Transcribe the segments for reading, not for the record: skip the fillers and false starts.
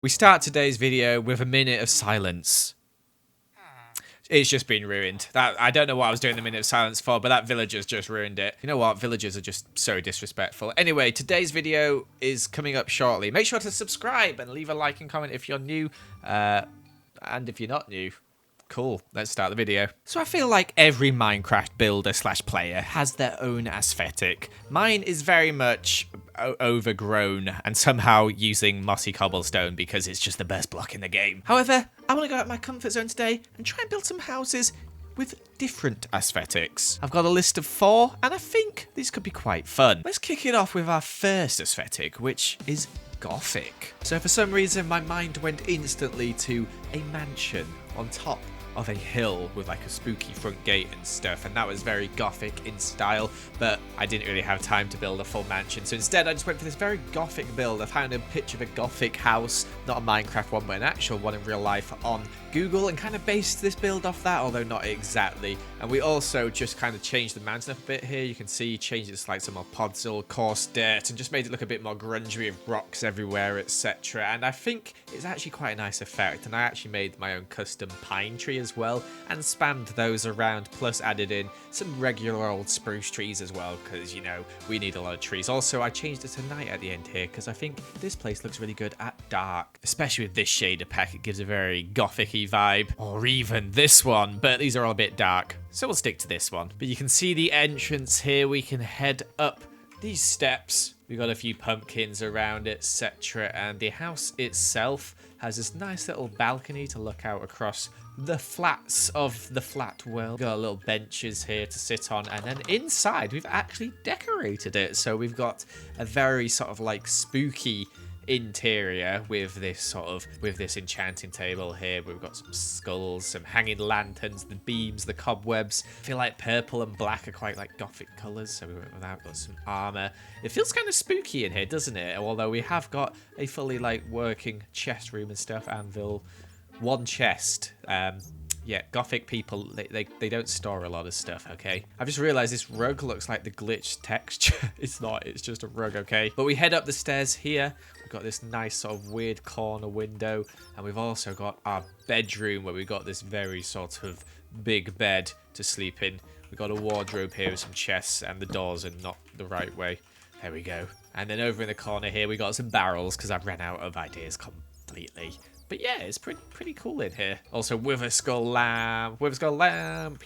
We start today's video with a minute of silence. It's just been ruined. I don't know what I was doing the minute of silence for, but that villager's just ruined it. You know what? Villagers are just so disrespectful. Anyway, today's video is coming up shortly. Make sure to subscribe and leave a like and comment if you're new. And if you're not new, cool. Let's start the video. So I feel like every Minecraft builder slash player has their own aesthetic. Mine is very much overgrown and somehow using mossy cobblestone because it's just the best block in the game. However, I want to go out of my comfort zone today and try and build some houses with different aesthetics. I've got a list of 4 and I think these could be quite fun. Let's kick it off with our first aesthetic, which is Gothic. So for some reason my mind went instantly to a mansion on top of a hill with like a spooky front gate and stuff, and that was very Gothic in style, but I didn't really have time to build a full mansion, so instead I just went for this very Gothic build. I found a picture of a Gothic house, not a Minecraft one but an actual one in real life, on Google, and kind of based this build off that, although not exactly. And we also just kind of changed the mountain up a bit here. You can see changed it to like some more podzol, coarse dirt, and just made it look a bit more grungy with rocks everywhere, etc. And I think it's actually quite a nice effect, and I actually made my own custom pine tree as well and spammed those around, plus added in some regular old spruce trees as well, because you know we need a lot of trees. Also, I changed it to night at the end here because I think this place looks really good at dark, especially with this shader pack. It gives a very Gothic-y vibe, or even this one, but these are all a bit dark, so we'll stick to this one. But you can see the entrance here. We can head up these steps. We got a few pumpkins around, etc. And the house itself has this nice little balcony to look out across the flats of the flat world. Got little benches here to sit on, and then inside we've actually decorated it. So we've got a very sort of like spooky interior with this enchanting table here. We've got some skulls, some hanging lanterns, the beams, the cobwebs. I feel like purple and black are quite like Gothic colours, so we went with that. Got some armour. It feels kind of spooky in here, doesn't it? Although we have got a fully like working chest room and stuff, anvil, one chest. Yeah, Gothic people, they don't store a lot of stuff, okay? I've just realised this rug looks like the glitched texture. It's not, it's just a rug, okay? But we head up the stairs here. We've got this nice sort of weird corner window. And we've also got our bedroom where we've got this very sort of big bed to sleep in. We've got a wardrobe here with some chests, and the doors are not the right way. There we go. And then over in the corner here, we got some barrels because I've ran out of ideas completely. But yeah, it's pretty cool in here. Also, with a skull lamp,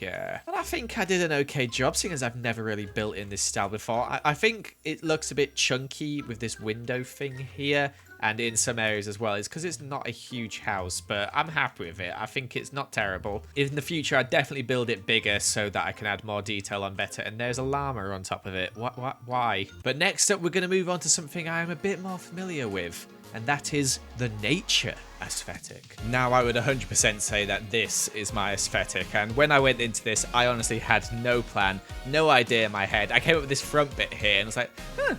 yeah. And I think I did an okay job, seeing as I've never really built in this style before. I think it looks a bit chunky with this window thing here, and in some areas as well. It's because it's not a huge house, but I'm happy with it. I think it's not terrible. In the future, I'd definitely build it bigger so that I can add more detail on better. And there's a llama on top of it. Why? But next up, we're going to move on to something I'm a bit more familiar with, and that is the nature aesthetic. Now, I would 100% say that this is my aesthetic, and when I went into this, I honestly had no plan, no idea in my head. I came up with this front bit here, and I was like,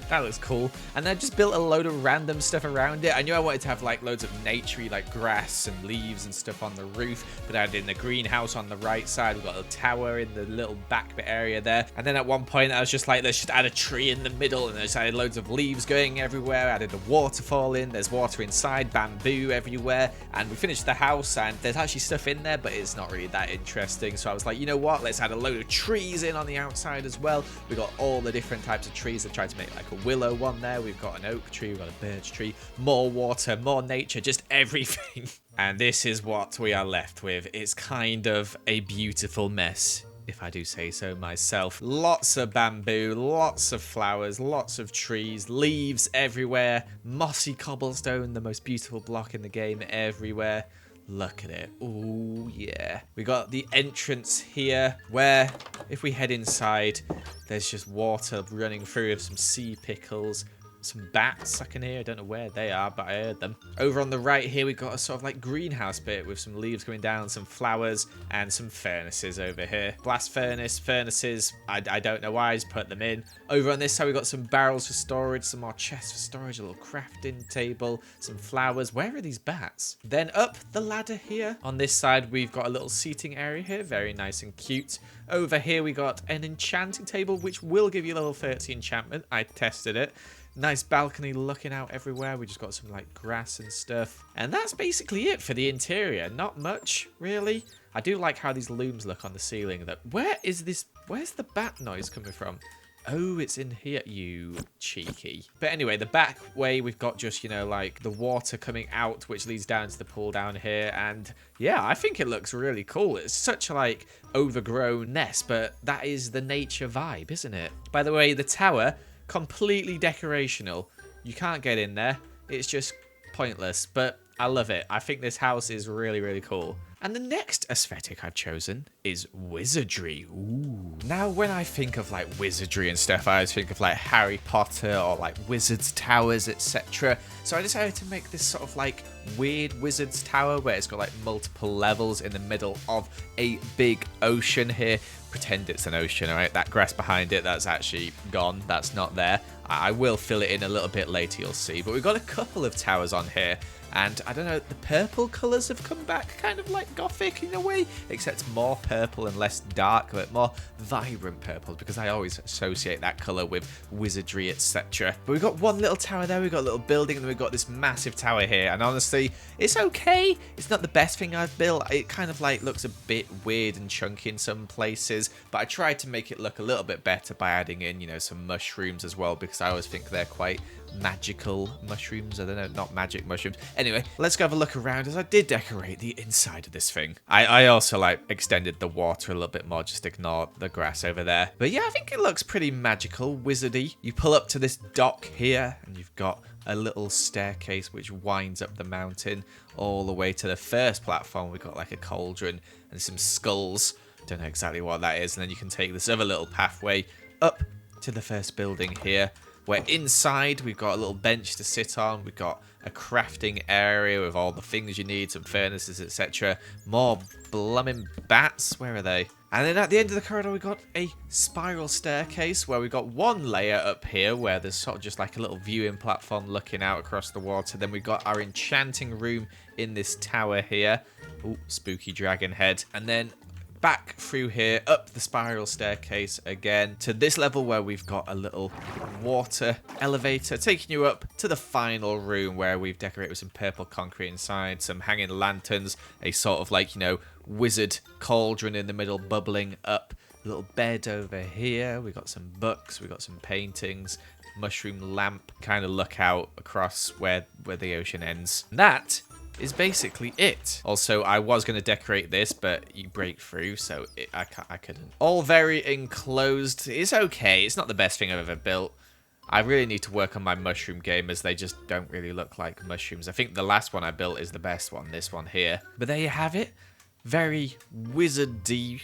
that looks cool, and I just built a load of random stuff around it. I knew I wanted to have like loads of naturey, like grass and leaves and stuff on the roof, but I had in the greenhouse on the right side. We've got a tower in the little back bit area there, and then at one point I was just like, let's just add a tree in the middle, and I just added loads of leaves going everywhere. I added a waterfall in, there's water inside, bamboo everywhere. And we finished the house, and there's actually stuff in there, but it's not really that interesting. So I was like, you know what, let's add a load of trees in on the outside as well. We got all the different types of trees. I tried to make like a willow one there. We've got an oak tree, we've got a birch tree, more water, more nature, just everything. And this is what we are left with. It's kind of a beautiful mess, if I do say so myself. Lots of bamboo, lots of flowers, lots of trees, leaves everywhere, mossy cobblestone, the most beautiful block in the game everywhere. Look at it. Oh yeah. We got the entrance here where, if we head inside, there's just water running through with some sea pickles. Some bats I can hear. I don't know where they are, but I heard them. Over on the right here, we've got a sort of like greenhouse bit with some leaves coming down, some flowers, and some furnaces over here. Blast furnaces. I don't know why I just put them in. Over on this side, we've got some barrels for storage, some more chests for storage, a little crafting table, some flowers. Where are these bats? Then up the ladder here. On this side, we've got a little seating area here. Very nice and cute. Over here, we got an enchanting table, which will give you level 30 enchantment. I tested it. Nice balcony looking out everywhere. We just got some like grass and stuff. And that's basically it for the interior. Not much, really. I do like how these looms look on the ceiling. Where's the bat noise coming from? Oh, it's in here, you cheeky. But anyway, the back way, we've got just, you know, like the water coming out, which leads down to the pool down here. And yeah, I think it looks really cool. It's such a like overgrown nest, but that is the nature vibe, isn't it? By the way, the tower, completely decorational. You can't get in there. It's just pointless, but I love it. I think this house is really, really cool. And the next aesthetic I've chosen is wizardry. Ooh. Now, when I think of like wizardry and stuff, I always think of like Harry Potter or like wizards' towers, etc. So I decided to make this sort of like weird wizard's tower where it's got like multiple levels in the middle of a big ocean here. Pretend it's an ocean, all right? That grass behind it, that's actually gone. That's not there. I will fill it in a little bit later, you'll see. But we've got a couple of towers on here. And I don't know, the purple colours have come back, kind of like Gothic in a way, except more purple and less dark, but more vibrant purple, because I always associate that colour with wizardry, etc. But we've got one little tower there, we've got a little building, and then we've got this massive tower here. And honestly, it's okay. It's not the best thing I've built. It kind of like looks a bit weird and chunky in some places, but I tried to make it look a little bit better by adding in, you know, some mushrooms as well, because I always think they're quite magical mushrooms. I don't know, not magic mushrooms. Anyway, let's go have a look around as I did decorate the inside of this thing. I also like extended the water a little bit more, just ignore the grass over there. But yeah, I think it looks pretty magical, wizardy. You pull up to this dock here and you've got a little staircase which winds up the mountain all the way to the first platform. We've got like a cauldron and some skulls. Don't know exactly what that is. And then you can take this other little pathway up to the first building here, where inside we've got a little bench to sit on. We've got a crafting area with all the things you need, some furnaces, etc. More blooming bats. Where are they? And then at the end of the corridor, we've got a spiral staircase where we've got one layer up here where there's sort of just like a little viewing platform looking out across the water. Then we've got our enchanting room in this tower here. Ooh, spooky dragon head. And then back through here, up the spiral staircase again to this level where we've got a little water elevator taking you up to the final room where we've decorated with some purple concrete inside, some hanging lanterns, a sort of like, you know, wizard cauldron in the middle bubbling up, a little bed over here. We've got some books, we've got some paintings, mushroom lamp, kind of look out across where the ocean ends. And that is basically it. Also, I was going to decorate this, but you break through, so I couldn't. All very enclosed. It's okay. It's not the best thing I've ever built. I really need to work on my mushroom game, as they just don't really look like mushrooms. I think the last one I built is the best one, this one here. But there you have it. Very wizardry.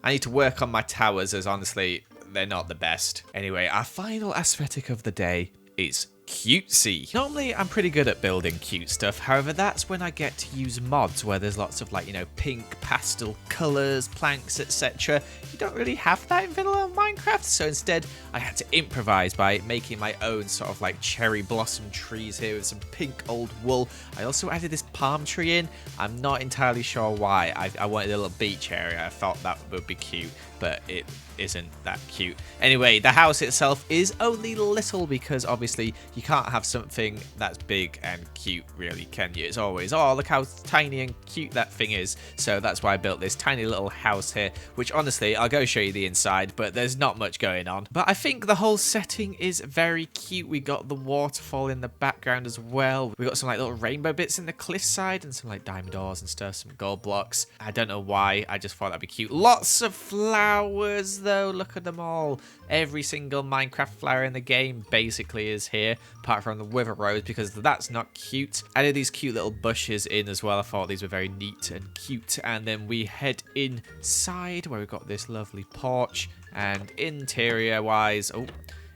I need to work on my towers, as honestly, they're not the best. Anyway, our final aesthetic of the day is cutesy. Normally, I'm pretty good at building cute stuff. However, that's when I get to use mods where there's lots of like, you know, pink pastel colors, planks, etc. You don't really have that in vanilla Minecraft. So instead, I had to improvise by making my own sort of like cherry blossom trees here with some pink old wool. I also added this palm tree in. I'm not entirely sure why. I wanted a little beach area. I thought that would be cute, but it isn't that cute. Anyway, the house itself is only little because obviously you can't have something that's big and cute, really, can you? It's always, oh, look how tiny and cute that thing is. So that's why I built this tiny little house here, which honestly, I'll go show you the inside, but there's not much going on. But I think the whole setting is very cute. We got the waterfall in the background as well. We got some like little rainbow bits in the cliffside and some like diamond doors and stuff, some gold blocks. I don't know why, I just thought that'd be cute. Lots of flowers though, look at them all. Every single Minecraft flower in the game basically is here, apart from the wither rose, because that's not cute. I added these cute little bushes in as well. I thought these were very neat and cute. And then we head inside where we've got this lovely porch, and interior wise, oh,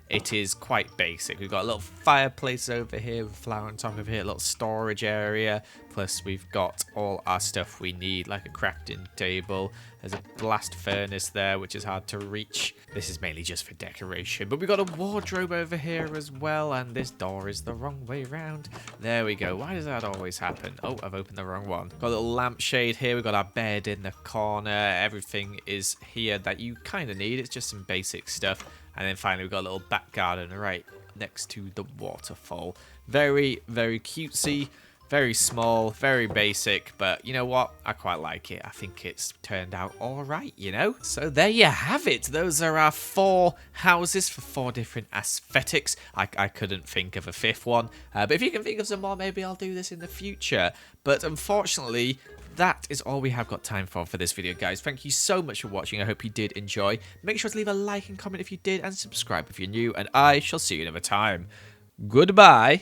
it is quite basic. We've got a little fireplace over here with a flower on top of here, a little storage area. Plus we've got all our stuff we need, like a crafting table. There's a blast furnace there, which is hard to reach. This is mainly just for decoration. But we've got a wardrobe over here as well. And this door is the wrong way around. There we go. Why does that always happen? Oh, I've opened the wrong one. Got a little lampshade here. We've got our bed in the corner. Everything is here that you kind of need. It's just some basic stuff. And then finally, we've got a little back garden right next to the waterfall. Very, very cutesy. Very small, very basic, but you know what? I quite like it. I think it's turned out all right, you know? So there you have it. Those are our 4 houses for 4 different aesthetics. I couldn't think of a 5th one, but if you can think of some more, maybe I'll do this in the future. But unfortunately, that is all we have got time for this video, guys. Thank you so much for watching. I hope you did enjoy. Make sure to leave a like and comment if you did, and subscribe if you're new, and I shall see you another time. Goodbye.